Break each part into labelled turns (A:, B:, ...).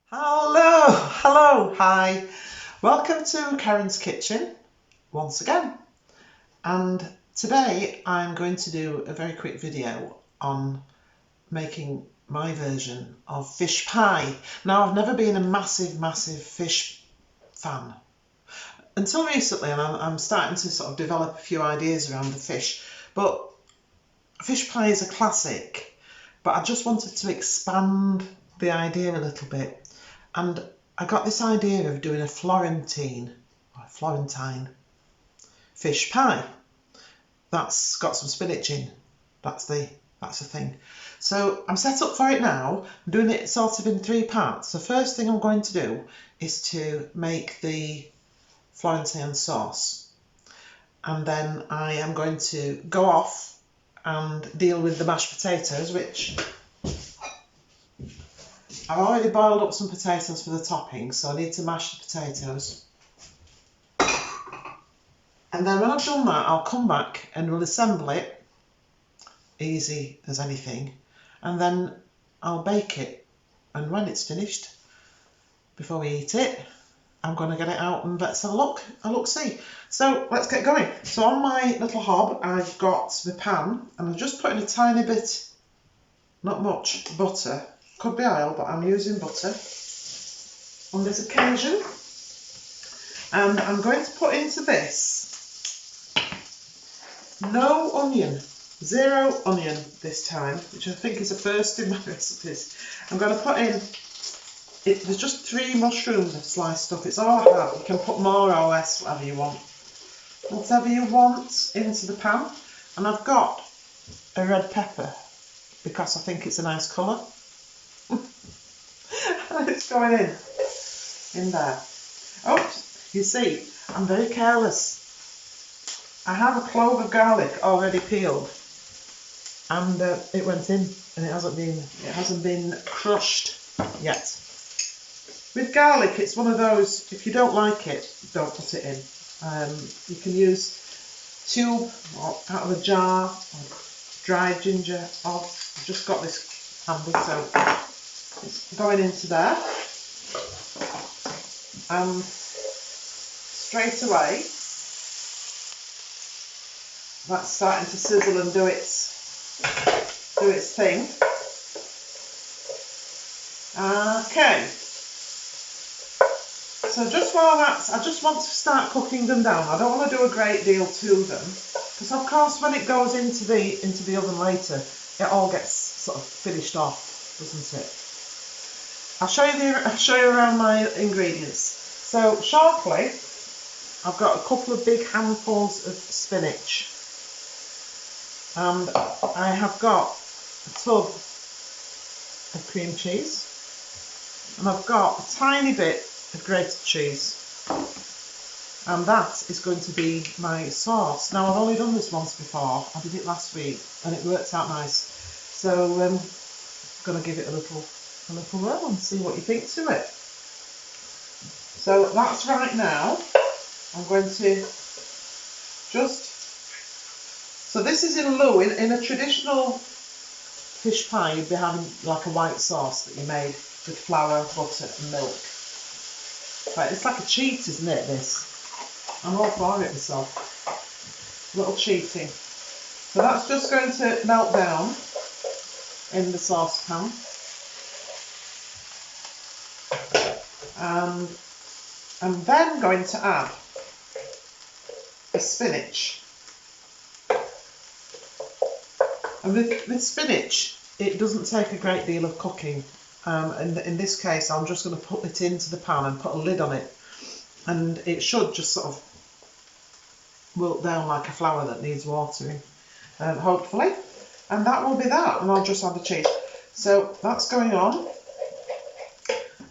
A: Hello, hi. Welcome to Karen's Kitchen once again. And today I'm going to do a very quick video on making my version of fish pie. Now, I've never been a massive fish fan until recently, and I'm starting to sort of develop a few ideas around the fish. But fish pie is a classic, but I just wanted to expand the idea a little bit. And I got this idea of doing a Florentine fish pie. That's got some spinach in. That's the thing. So I'm set up for it now. I'm doing it sort of in 3 parts. The first thing I'm going to do is to make the Florentine sauce. And then I am going to go off and deal with the mashed potatoes, which I've already boiled up some potatoes for the topping, so I need to mash the potatoes. And then when I've done that, I'll come back and we'll assemble it, easy as anything, and then I'll bake it. And when it's finished, before we eat it, I'm going to get it out and let's have a look-see. So let's get going. So on my little hob, I've got the pan, and I'm just putting a tiny bit, not much, butter. Could be oil, but I'm using butter on this occasion. And I'm going to put into this no onion, 0 onion this time, which I think is a first in my recipes. I'm going to put in, there's just 3 mushrooms I've sliced up. It's all I have. You can put more or less, whatever you want. Whatever you want into the pan. And I've got a red pepper because I think it's a nice colour. And it's going in there. Oh, you see, I'm very careless. I have a clove of garlic already peeled, and it went in, and it hasn't been crushed yet. With garlic, it's one of those, if you don't like it, don't put it in. You can use tube or out of a jar, or dried ginger, or I've just got this handy, so it's going into there. And straight away, that's starting to sizzle and do its thing. Okay. So just while that's, I just want to start cooking them down. I don't want to do a great deal to them, because of course when it goes into the oven later, it all gets sort of finished off, doesn't it? I'll show you around my ingredients. So shortly, I've got a couple of big handfuls of spinach, and I have got a tub of cream cheese, and I've got a tiny bit of grated cheese, and that is going to be my sauce. Now, I've only done this once before. I did it last week and it worked out nice, so I'm going to give it a little whirl and see what you think to it. So that's right now. I'm going to just, so this is in lieu, in a traditional fish pie you'd be having like a white sauce that you made with flour, butter and milk. Right, it's like a cheat, isn't it, this? I'm all for it myself. A little cheating. So that's just going to melt down in the saucepan. And I'm then going to add the spinach. And with spinach, it doesn't take a great deal of cooking. And in this case, I'm just going to put it into the pan and put a lid on it. And it should just sort of wilt down like a flower that needs watering, hopefully. And that will be that. And I'll just add the cheese. So that's going on.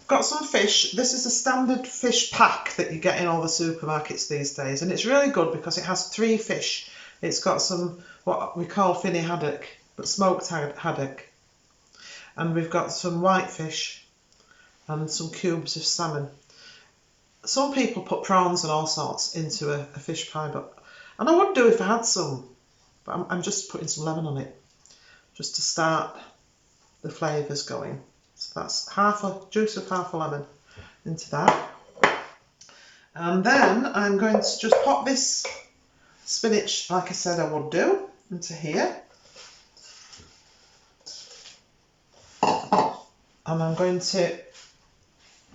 A: Got some fish. This is a standard fish pack that you get in all the supermarkets these days, and it's really good because it has 3 fish. It's got some what we call finny haddock, but smoked haddock, and we've got some whitefish and some cubes of salmon. Some people put prawns and all sorts into a fish pie, and I would do if I had some, but I'm just putting some lemon on it just to start the flavours going. So that's juice of half a lemon into that. And then I'm going to just pop this spinach, like I said I would do, into here. And I'm going to,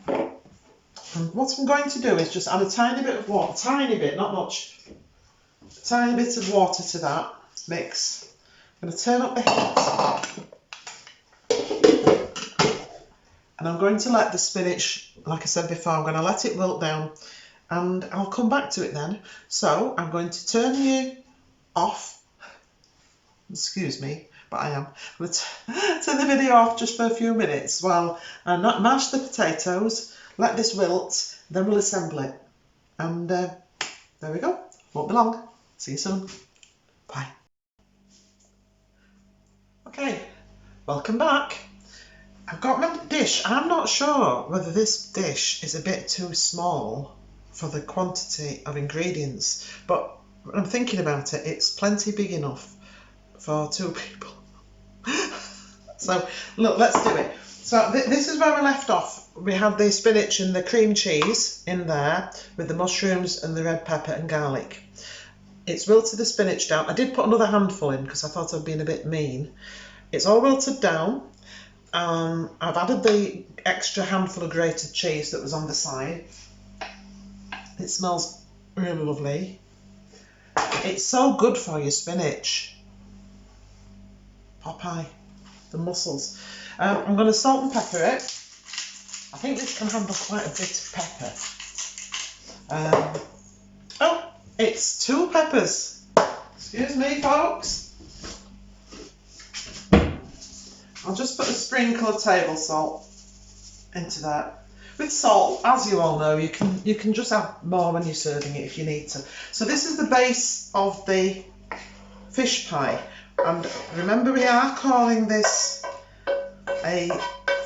A: and what I'm going to do is just add a tiny bit of water, tiny bit, not much, a tiny bit of water to that mix. I'm going to turn up the heat. And I'm going to let the spinach, like I said before, I'm going to let it wilt down and I'll come back to it then. So I'm going to turn you off. Excuse me, but I am. I'm going to turn the video off just for a few minutes while I mash the potatoes, let this wilt, then we'll assemble it. And there we go. Won't be long. See you soon. Bye. Okay, welcome back. I've got my dish. I'm not sure whether this dish is a bit too small for the quantity of ingredients, but when I'm thinking about it, it's plenty big enough for 2 people. So look, let's do it. So this is where we left off. We had the spinach and the cream cheese in there with the mushrooms and the red pepper and garlic. It's wilted the spinach down. I did put another handful in because I thought I'd been a bit mean. It's all wilted down. I've added the extra handful of grated cheese that was on the side. It smells really lovely. It's so good for your spinach. Popeye, the mussels. I'm going to salt and pepper it. I think this can handle quite a bit of pepper. Oh, it's 2 peppers. Excuse me, folks. I'll just put a sprinkle of table salt into that. With salt, as you all know, you can just add more when you're serving it if you need to. So this is the base of the fish pie. And remember, we are calling this a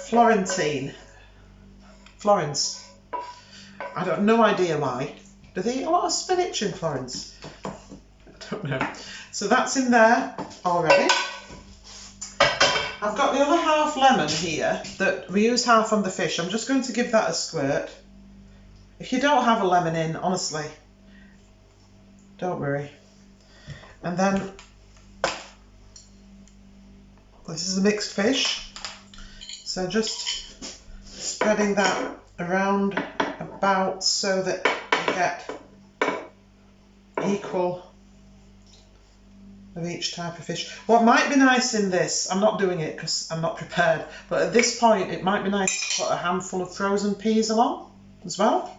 A: Florentine. Florence. I don't no idea why. Do they eat a lot of spinach in Florence? I don't know. So that's in there already. I've got the other half lemon here that we used half on the fish. I'm just going to give that a squirt. If you don't have a lemon in, honestly, don't worry. And then this is a mixed fish. So just spreading that around about so that you get equal of each type of fish. What might be nice in this, I'm not doing it because I'm not prepared, but at this point it might be nice to put a handful of frozen peas along as well.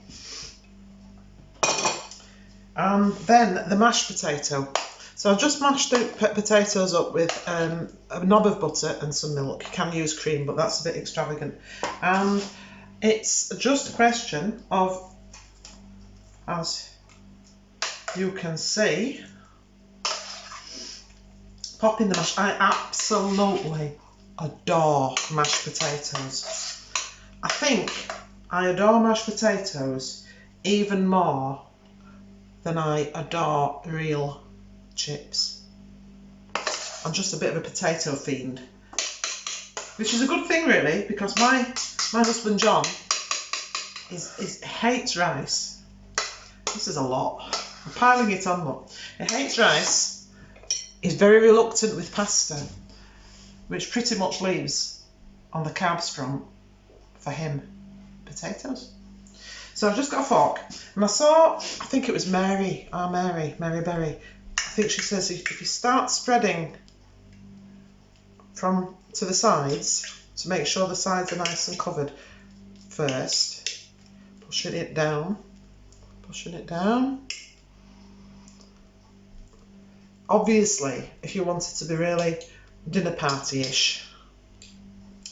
A: And then the mashed potato. So I've just mashed the potatoes up with a knob of butter and some milk. You can use cream, but that's a bit extravagant. And it's just a question of, as you can see, popping the mash. I absolutely adore mashed potatoes. I think I adore mashed potatoes even more than I adore real chips. I'm just a bit of a potato fiend, which is a good thing really, because my husband John hates rice. This is a lot. I'm piling it on, but he hates rice. He's very reluctant with pasta, which pretty much leaves on the carbs front for him potatoes. So I've just got a fork, and I think it was Mary Berry. I think she says if you start spreading from to the sides to make sure the sides are nice and covered first, pushing it down. Obviously, if you want it to be really dinner party-ish,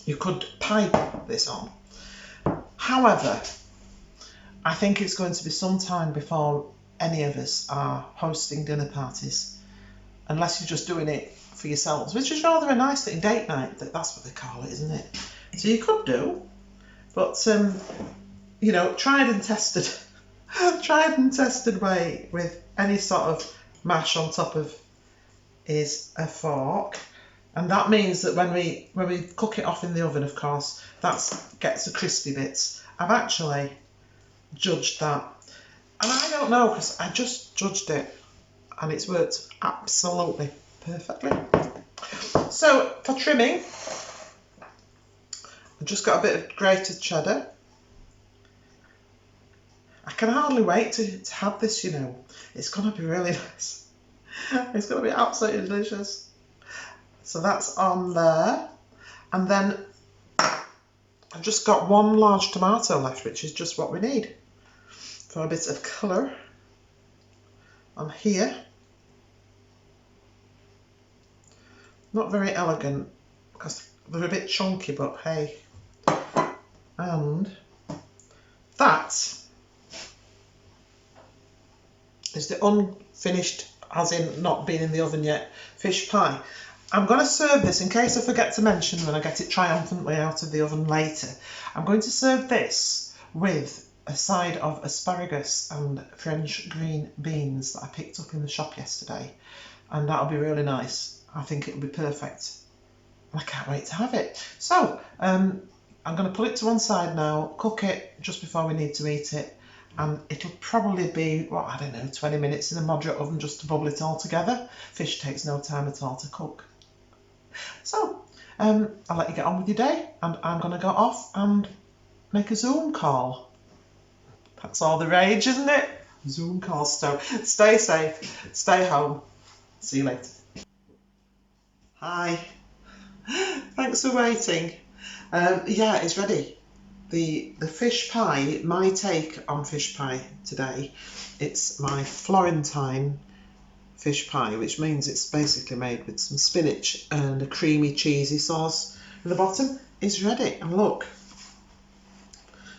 A: you could pipe this on. However, I think it's going to be some time before any of us are hosting dinner parties, unless you're just doing it for yourselves, which is rather a nice thing, date night, that's what they call it, isn't it? So you could do, but you know, tried and tested way with any sort of mash on top of is a fork. And that means that when we cook it off in the oven, of course, that gets the crispy bits. I've actually judged that. And I don't know, because I just judged it and it's worked absolutely perfectly. So for trimming, I've just got a bit of grated cheddar. I can hardly wait to have this, you know. It's going to be really nice. It's going to be absolutely delicious. So that's on there. And then I've just got one large tomato left, which is just what we need for a bit of colour on here. Not very elegant because they're a bit chunky, but hey. And that is the unfinished, as in not been in the oven yet, fish pie. I'm going to serve this, in case I forget to mention when I get it triumphantly out of the oven later. I'm going to serve this with a side of asparagus and French green beans that I picked up in the shop yesterday. And that'll be really nice. I think it'll be perfect. I can't wait to have it. So, I'm going to put it to one side now, cook it just before we need to eat it. And it'll probably be, well, I don't know, 20 minutes in a moderate oven just to bubble it all together. Fish takes no time at all to cook. So, I'll let you get on with your day, and I'm going to go off and make a Zoom call. That's all the rage, isn't it? Zoom call. So, stay safe, stay home. See you later. Hi. Thanks for waiting. Yeah, it's ready. The fish pie, my take on fish pie today, it's my Florentine fish pie, which means it's basically made with some spinach and a creamy cheesy sauce. And the bottom is ready. And look,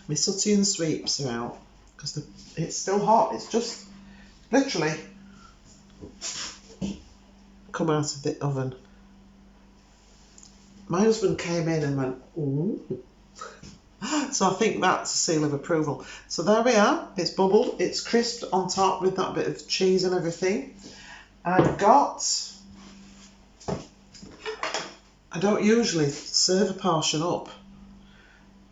A: my sooty and sweeps are out because it's still hot. It's just literally come out of the oven. My husband came in and went, ooh. So I think that's a seal of approval. So there we are. It's bubbled. It's crisped on top with that bit of cheese and everything. I've got, I don't usually serve a portion up,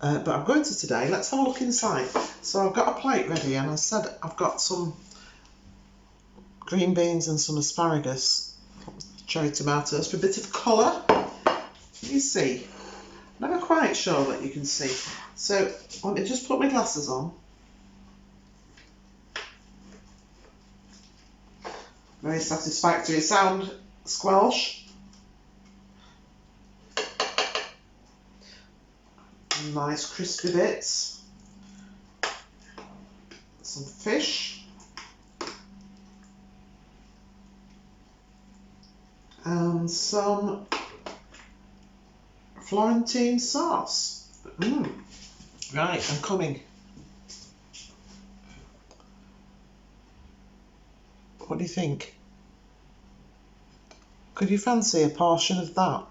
A: but I'm going to today. Let's have a look inside. So I've got a plate ready, and I said I've got some green beans and some asparagus, cherry tomatoes for a bit of colour. You see, I'm never quite sure that you can see. So let me just put my glasses on. Very satisfactory sound, squelch. Nice crispy bits. Some fish. And some Florentine sauce. Right, I'm coming. What do you think? Could you fancy a portion of that?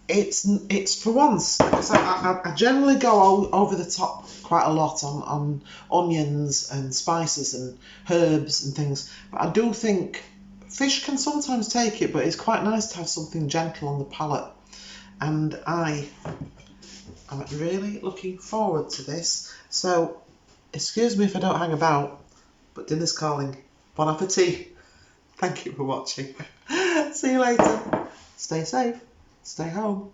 A: It's for once, because I generally go over the top quite a lot on onions and spices and herbs and things, but I do think fish can sometimes take it, but it's quite nice to have something gentle on the palate. And I am really looking forward to this. So, excuse me if I don't hang about, but dinner's calling. Bon appetit. Thank you for watching. See you later. Stay safe. Stay home.